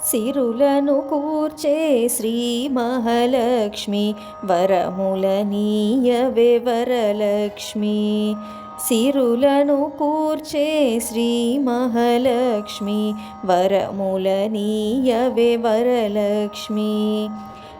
సిరులను కూర్చే శ్రీ మహాలక్ష్మి వరములనీయవే వరలక్ష్మి. సిరులను కూర్చే శ్రీ మహాలక్ష్మి వరములనీయవే వరలక్ష్మి.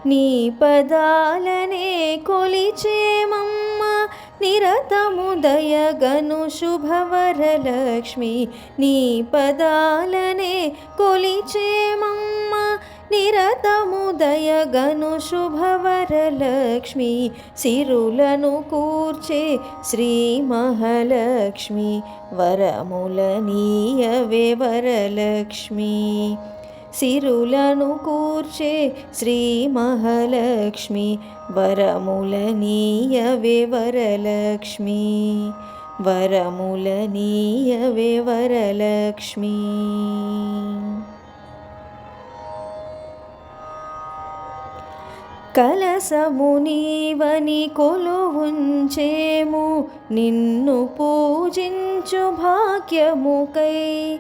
నీ పదాలనే కొలిచేమమ్మ నిరతము దయగను శుభవరలక్ష్మి. నీ పదాలనే కొలిచేమమ్మ నిరతము దయగను శుభవరలక్ష్మి. సిరులను కూర్చే శ్రీ మహాలక్ష్మి వరములనీయవే వరలక్ష్మి. సిరులను కూర్చే శ్రీ మహాలక్ష్మి వరములనీయవే వరలక్ష్మి. వరములనీయవే వరలక్ష్మి. కలసము నీవని కొలువుంచేము నిన్ను పూజించు భాగ్యముకై.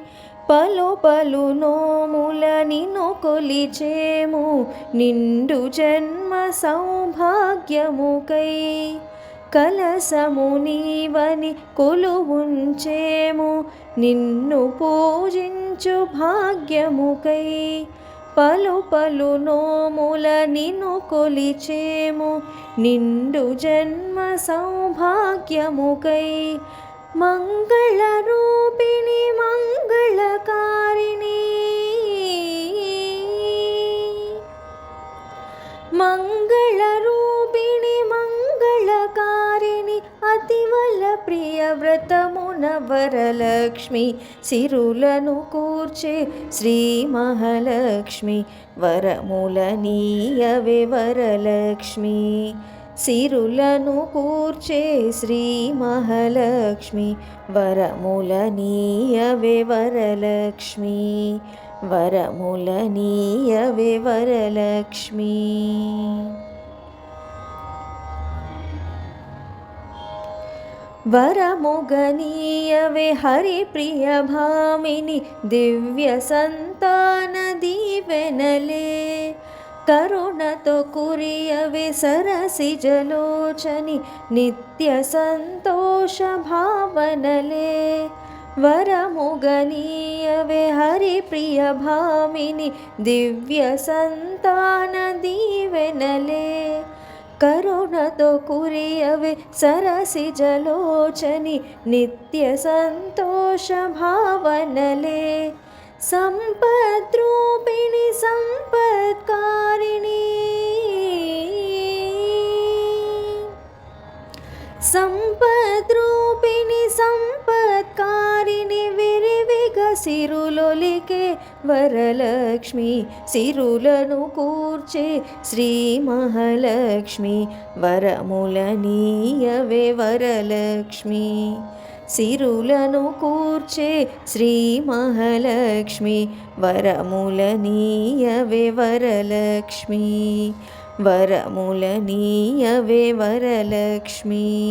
పలు పలు నోముల నిన్ను కొలిచేము నిండు జన్మ సౌభాగ్యముకై. కలసము నీవని కొలువుంచేము నిన్ను పూజించు భాగ్యముకై. పలు పలు నోముల నిన్ను కొలిచేము నిండు జన్మ సౌభాగ్యముకై. మంగళ రూపిణి మంగళకారిణి మంగళ రూపిణి మంగళకారిణి అతివల ప్రియ వ్రతమున వరలక్ష్మి. సిరులను కూర్చే శ్రీ మహాలక్ష్మి వరములనీయవే వరలక్ష్మి. సిరులను కూర్చే శ్రీ మహాలక్ష్మి వరములనీయవే వరలక్ష్మి. వరములనీయవే వరలక్ష్మి. వరముగనీయవే హరిప్రియ భామిని దివ్య సంతాన దీవెనలే. కరుణతో కురియవే సరసిజలోచని నిత్య సంతోష భావనలే. వరముగనీయవే హరిప్రియ భామిని దివ్య సంతాన దీవెనలే. కరుణతో కురియవే సరసిజలోచని నిత్య సంతోష భావనలే. సంపద్రూపిణి సంపత్కారిణి సంపద్రూపిణి సంపత్కారిణి విరివిగ సిరులొలికే వరలక్ష్మి. సిరులను కూర్చే శ్రీ మహాలక్ష్మి వరములనీయవే వరలక్ష్మి. సిరులను కూర్చే శ్రీ మహాలక్ష్మి వరములనీయవే వరలక్ష్మి. వరములనీయవే వరలక్ష్మి.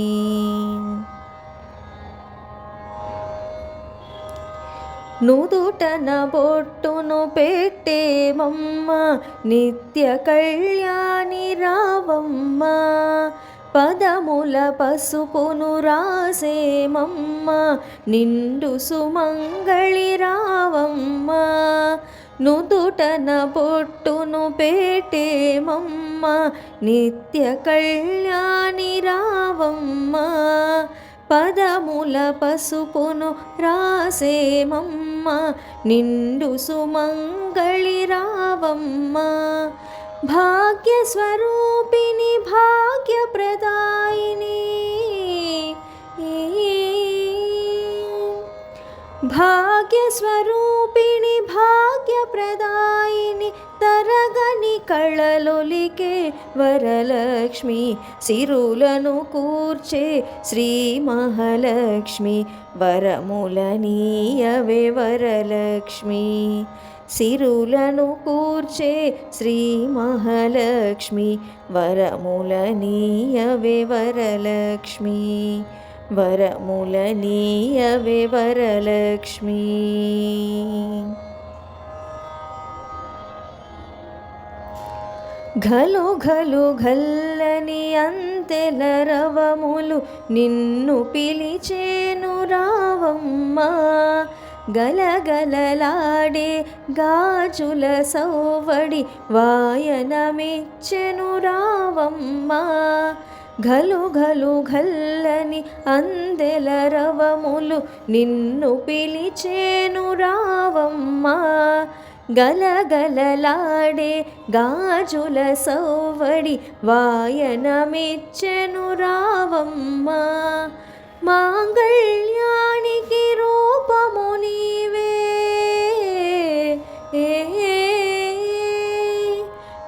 నుదుటన బొట్టును పెట్టేమమ్మ నిత్య కళ్యాణి రావమ్మ. పదముల పసుపును రాసేమమ్మ నిండు సుమంగళి రావమ్మ. నుదుటన బొట్టును పెట్టేమమ్మ నిత్య కళ్యాణి రావమ్మ. పదముల పసుపును రాసేమమ్మ నిండు సుమంగళి రావమ్మ. భాగ్యస్వరూపిణి భాగ్యప్రదాయిని భాగ్యస్వరూపిణి భాగ్యప్రదాయిని తరగని కళలొలికే వరలక్ష్మి. సిరులను కూర్చే శ్రీ మహాలక్ష్మి వరములనీయవే వరలక్ష్మి. సిరులను కూర్చే శ్రీ మహాలక్ష్మి వరములనీయవే వరలక్ష్మి. వరములనీయవే వరలక్ష్మి. ఘలు ఘలు ఘల్లని అంతెల రవములు నిన్ను పిలిచేను రావమ్మా. గలగలలాడే గాజుల సౌవడి వాయనమిచ్చెను రావమ్మా. ఘలు ఘలు ఘల్లని అందెల రవములు నిన్ను పిలిచేను రావమ్మా. గలగలలాడే గాజుల సౌవడి వాయనమిచ్చెను రావమ్మా. మాంగళ్యానికి రూపము నీవే,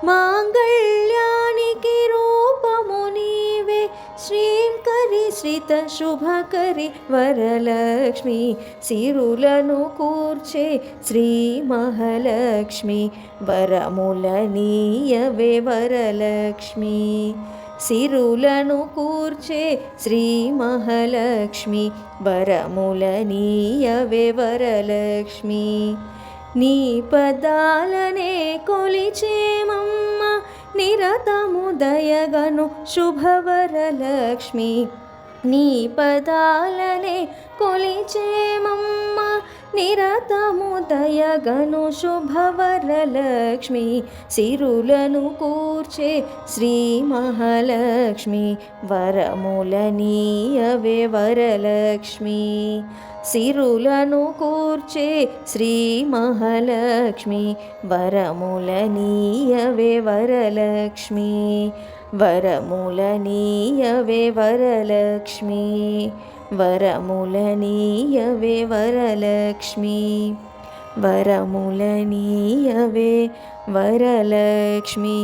మాంగళ్యానికి రూపము నీవే. శ్రీంకరి శ్రిత శుభకరి వరలక్ష్మి, సిరులను కూర్చే శ్రీ మహాలక్ష్మి. వరములనీయవే వరలక్ష్మి, సిరులను కూర్చే శ్రీ మహాలక్ష్మి. వరములనీయవే వరలక్ష్మి. నీ పదాలనే కొలిచేమమ్మ, నిరతము దయగను శుభవరలక్ష్మి. నీ పదాలనే కొలిచేమమ్మ, నిరతము దయగను శుభవరలక్ష్మి. సిరులను కూర్చే శ్రీ మహాలక్ష్మి. వరములనీయవే వరలక్ష్మి, సిరులను కూర్చే శ్రీ మహాలక్ష్మి. వరములనీయవే వరలక్ష్మి. వరములనీయవే వరలక్ష్మి. వరములనీయవే వరలక్ష్మి. వరములనీయవే వరలక్ష్మి.